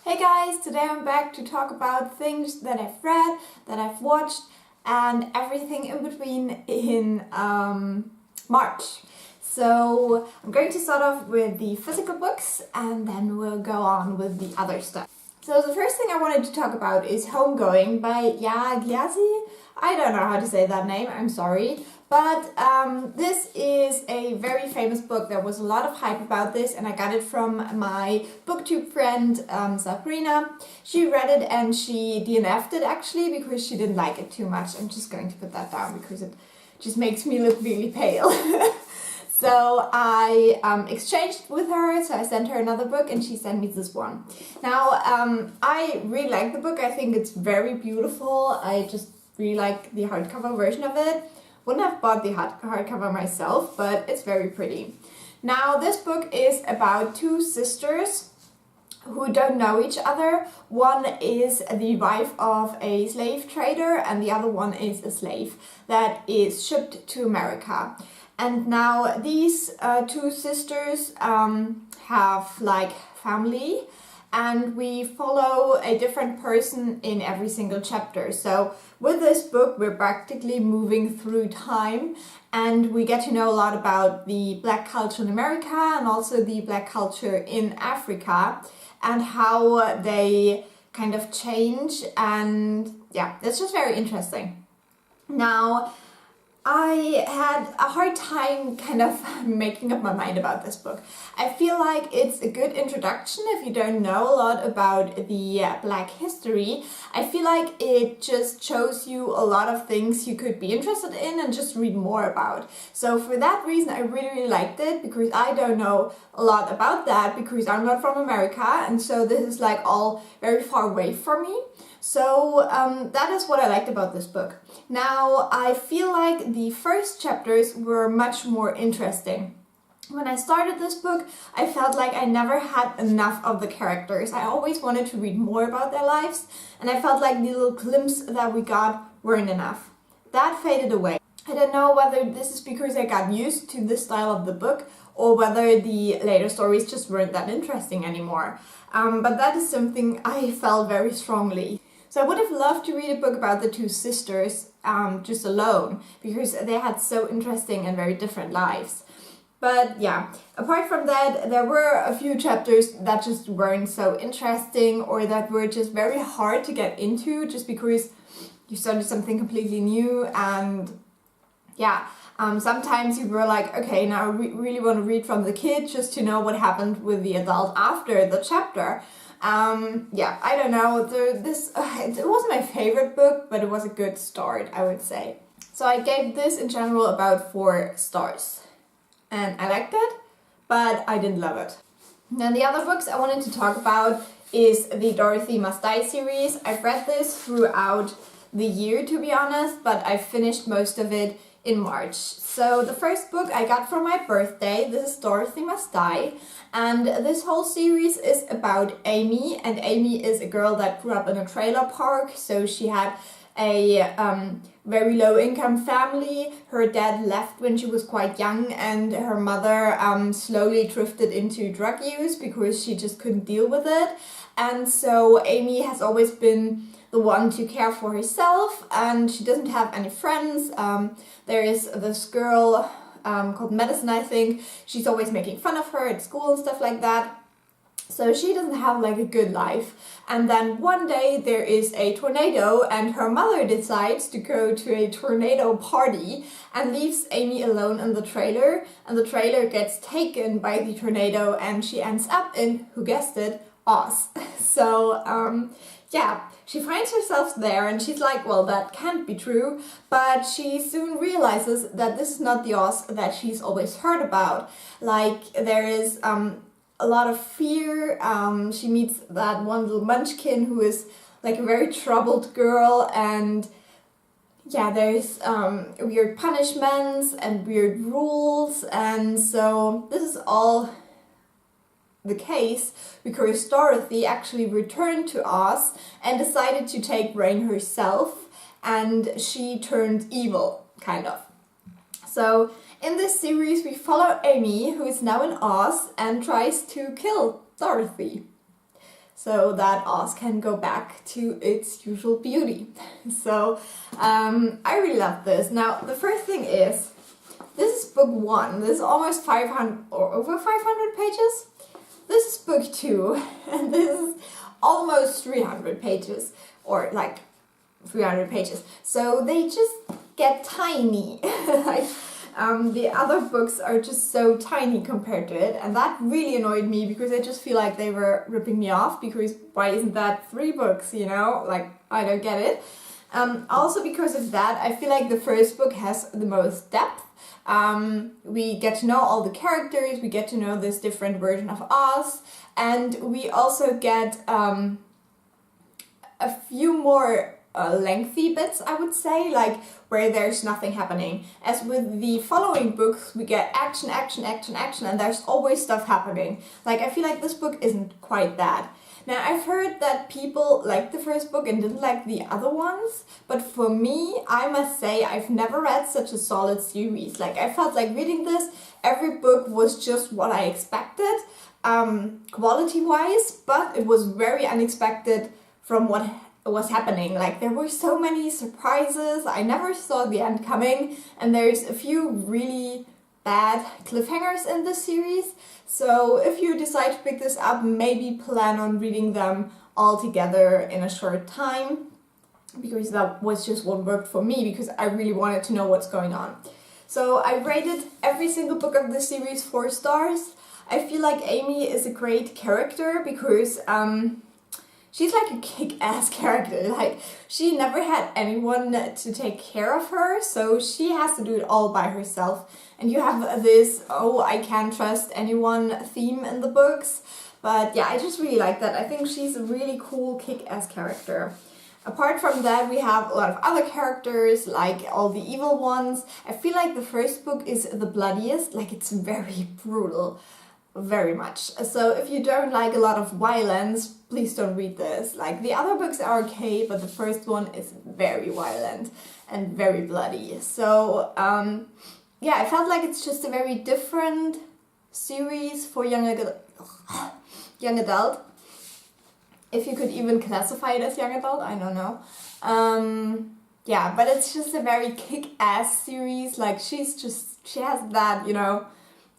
Hey guys, today I'm back to talk about things that I've read, that I've watched, and everything in between in March. So I'm going to start off with the physical books and then we'll go on with the other stuff. So the first thing I wanted to talk about is Homegoing by Yagyasi. I don't know how to say that name, I'm sorry. But this is a very famous book. There was a lot of hype about this and I got it from my booktube friend Sabrina. She read it and she DNF'd it actually because she didn't like it too much. I'm just going to put that down because it just makes me look really pale. So I exchanged with her, so I sent her another book and she sent me this one. Now, I really like the book. I think it's very beautiful. I just really like the hardcover version of it. Wouldn't have bought the hardcover myself, but it's very pretty. Now, this book is about two sisters who don't know each other. One is the wife of a slave trader and the other one is a slave that is shipped to America. And now these two sisters have like family and we follow a different person in every single chapter. So with this book we're practically moving through time and we get to know a lot about the Black culture in America and also the Black culture in Africa and how they kind of change, and yeah, it's just very interesting. Now, I had a hard time kind of making up my mind about this book. I feel like it's a good introduction if you don't know a lot about the Black history. I feel like it just shows you a lot of things you could be interested in and just read more about. So for that reason I really liked it, because I don't know a lot about that because I'm not from America and so this is like all very far away from me. So that is what I liked about this book. Now, I feel like the first chapters were much more interesting. When I started this book, I felt like I never had enough of the characters. I always wanted to read more about their lives, and I felt like the little glimpses that we got weren't enough. That faded away. I don't know whether this is because I got used to this style of the book or whether the later stories just weren't that interesting anymore. But that is something I felt very strongly. So I would have loved to read a book about the two sisters just alone, because they had so interesting and very different lives. But yeah, apart from that, there were a few chapters that just weren't so interesting or that were just very hard to get into just because you started something completely new. And yeah, sometimes you were like, okay, now I really want to read from the kid just to know what happened with the adult after the chapter. Yeah, I don't know, it wasn't my favorite book, but it was a good start, I would say. So I gave this in general about 4 stars. And I liked it, but I didn't love it. Now the other books I wanted to talk about is the Dorothy Must Die series. I've read this throughout the year, to be honest, but I finished most of it in March. So the first book I got for my birthday, this is Dorothy Must Die, and this whole series is about Amy, and Amy is a girl that grew up in a trailer park, so she had a very low income family. Her dad left when she was quite young and her mother slowly drifted into drug use because she just couldn't deal with it, and so Amy has always been the one to care for herself and she doesn't have any friends. There is this girl called Madison, I think. She's always making fun of her at school and stuff like that. So she doesn't have like a good life. And then one day there is a tornado and her mother decides to go to a tornado party and leaves Amy alone in the trailer. And the trailer gets taken by the tornado and she ends up in, who guessed it, Oz. So yeah, she finds herself there and she's like, well, that can't be true, but she soon realizes that this is not the Oz that she's always heard about. Like, there is a lot of fear. She meets that one little munchkin who is like a very troubled girl, and yeah, there's weird punishments and weird rules, and so this is all the case because Dorothy actually returned to Oz and decided to take reign herself, and she turned evil, kind of. So in this series we follow Amy, who is now in Oz and tries to kill Dorothy so that Oz can go back to its usual beauty. So I really love this. Now the first thing is, this is book 1. This is almost 500 or over 500 pages. This is book 2 and this is almost 300 pages, or like 300 pages. So they just get tiny. Like, the other books are just so tiny compared to it, and that really annoyed me because I just feel like they were ripping me off, because why isn't that 3 books, you know? Like, I don't get it. Also because of that, I feel like the first book has the most depth. We get to know all the characters, we get to know this different version of Oz, and we also get a few more lengthy bits, I would say, like where there's nothing happening. As with the following books, we get action, action, action, action, and there's always stuff happening. Like, I feel like this book isn't quite that. Now, I've heard that people liked the first book and didn't like the other ones, but for me, I must say, I've never read such a solid series. Like, I felt like reading this, every book was just what I expected, quality-wise, but it was very unexpected from what was happening. Like, there were so many surprises, I never saw the end coming, and there's a few really bad cliffhangers in this series. So if you decide to pick this up, maybe plan on reading them all together in a short time, because that was just what worked for me, because I really wanted to know what's going on. So I rated every single book of this series 4 stars. I feel like Amy is a great character because she's like a kick-ass character. Like, she never had anyone to take care of her, so she has to do it all by herself. And you have this, oh, I can't trust anyone theme in the books. But yeah, I just really like that. I think she's a really cool kick-ass character. Apart from that, we have a lot of other characters, like all the evil ones. I feel like the first book is the bloodiest. Like, it's very brutal. Very much. So if you don't like a lot of violence, please don't read this. Like, the other books are okay, but the first one is very violent and very bloody. So yeah, I felt like it's just a very different series for young adult. If you could even classify it as young adult, I don't know. Yeah, but it's just a very kick-ass series. Like, she has that, you know,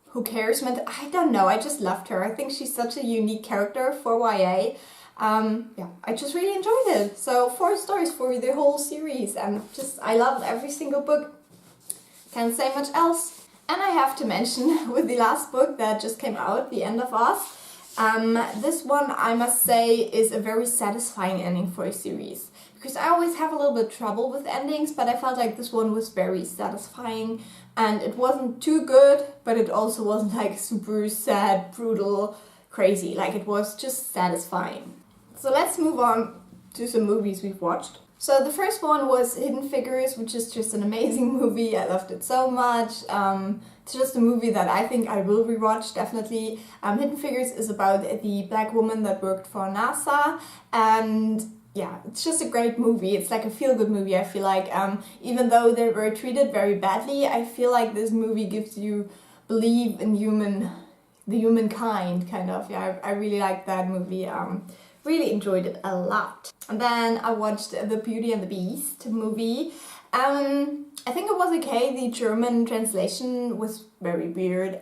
who cares? I don't know, I just loved her. I think she's such a unique character for YA. Yeah, I just really enjoyed it. So 4 stars for the whole series, and just, I loved every single book. Can't say much else. And I have to mention, with the last book that just came out, The End of Oz, this one, I must say, is a very satisfying ending for a series. Because I always have a little bit of trouble with endings, but I felt like this one was very satisfying. And it wasn't too good, but it also wasn't like super sad, brutal, crazy. Like, it was just satisfying. So let's move on to some movies we've watched. So the first one was Hidden Figures, which is just an amazing movie. I loved it so much. It's just a movie that I think I will rewatch, definitely. Hidden Figures is about the black woman that worked for NASA, and yeah, it's just a great movie. It's like a feel-good movie, I feel like. Even though they were treated very badly, I feel like this movie gives you belief in the humankind, kind of. Yeah, I really liked that movie. Really enjoyed it a lot. And then I watched The Beauty and the Beast movie. I think it was okay. The German translation was very weird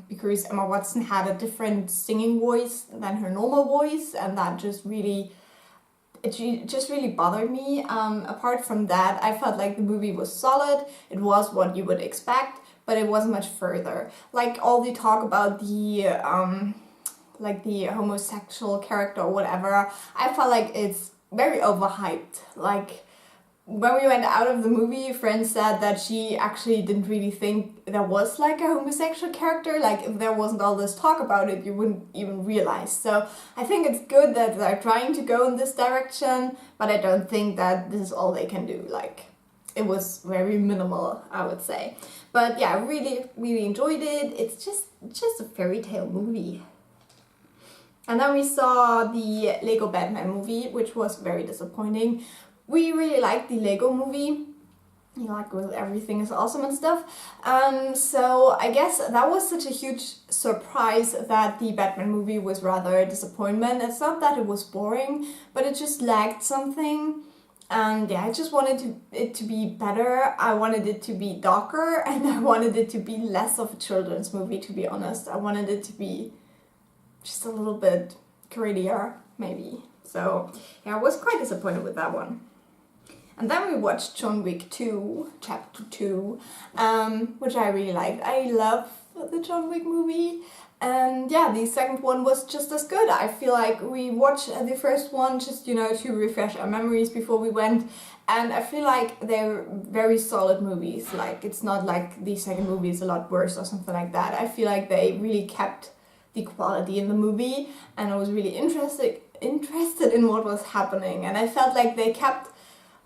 because Emma Watson had a different singing voice than her normal voice, and that just really bothered me. Apart from that, I felt like the movie was solid. It was what you would expect, but it wasn't much further. Like, all the talk about the homosexual character or whatever, I felt like it's very overhyped. Like, when we went out of the movie, friends said that she actually didn't really think there was like a homosexual character. Like, if there wasn't all this talk about it, you wouldn't even realize. So I think it's good that they're trying to go in this direction, but I don't think that this is all they can do. Like, it was very minimal, I would say. But yeah, I really enjoyed it. It's just a fairy tale movie. And then we saw the Lego Batman movie, which was very disappointing. We really liked the Lego movie. like with everything is awesome and stuff. So I guess that was such a huge surprise that the Batman movie was rather a disappointment. It's not that it was boring, but it just lacked something. And yeah, I just wanted it to be better. I wanted it to be darker, and I wanted it to be less of a children's movie, to be honest. I wanted it to be just a little bit grittier, maybe. So yeah, I was quite disappointed with that one. And then we watched John Wick 2, Chapter 2, which I really liked. I love the John Wick movie. And yeah, the second one was just as good. I feel like we watched the first one just, you know, to refresh our memories before we went. And I feel like they're very solid movies. Like, it's not like the second movie is a lot worse or something like that. I feel like they really kept the quality in the movie. And I was really interested in what was happening. And I felt like they kept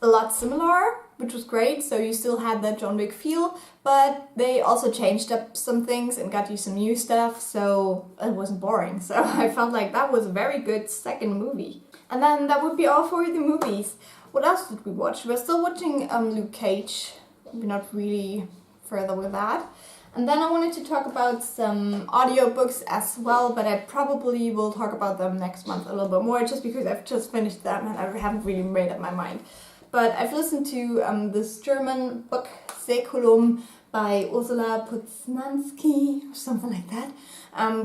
a lot similar, which was great. So you still had that John Wick feel, but they also changed up some things and got you some new stuff, so it wasn't boring. So I felt like that was a very good second movie. And then that would be all for the movies. What else did we watch? We're still watching Luke Cage. We're not really further with that. And then I wanted to talk about some audiobooks as well, but I probably will talk about them next month a little bit more, just because I've just finished them and I haven't really made up my mind. But I've listened to this German book, Säkulum, by Ursula Poznanski, or something like that,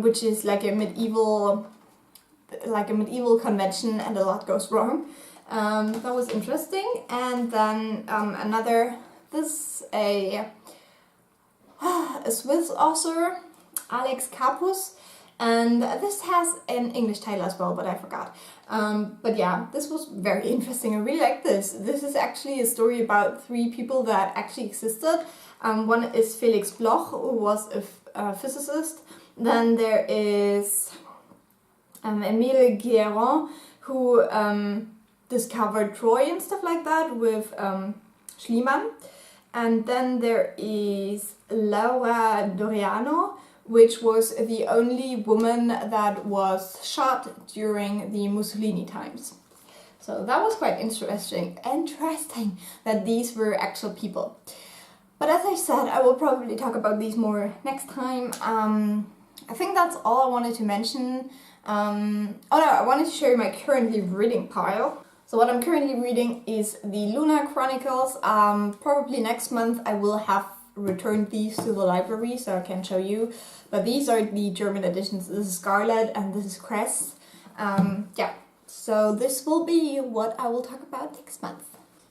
which is like a medieval convention, and a lot goes wrong. That was interesting. And then a Swiss author, Alex Capus, and this has an English title as well, but I forgot. But yeah, this was very interesting. I really like this. This is actually a story about 3 people that actually existed. One is Felix Bloch, who was a physicist. Then there is Emile Guérin, who discovered Troy and stuff like that with Schliemann. And then there is Laura Doriano, which was the only woman that was shot during the Mussolini times. So that was quite interesting that these were actual people. But as I said, I will probably talk about these more next time. I think that's all I wanted to mention. I wanted to show you my currently reading pile. So what I'm currently reading is the Lunar Chronicles. Probably next month I will have returned these to the library so I can show you. But these are the German editions. This is Scarlet and this is Cress. Yeah, so this will be what I will talk about next month.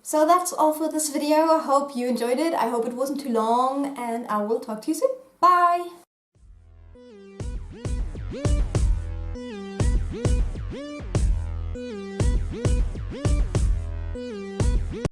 So that's all for this video. I hope you enjoyed it. I hope it wasn't too long, and I will talk to you soon. Bye!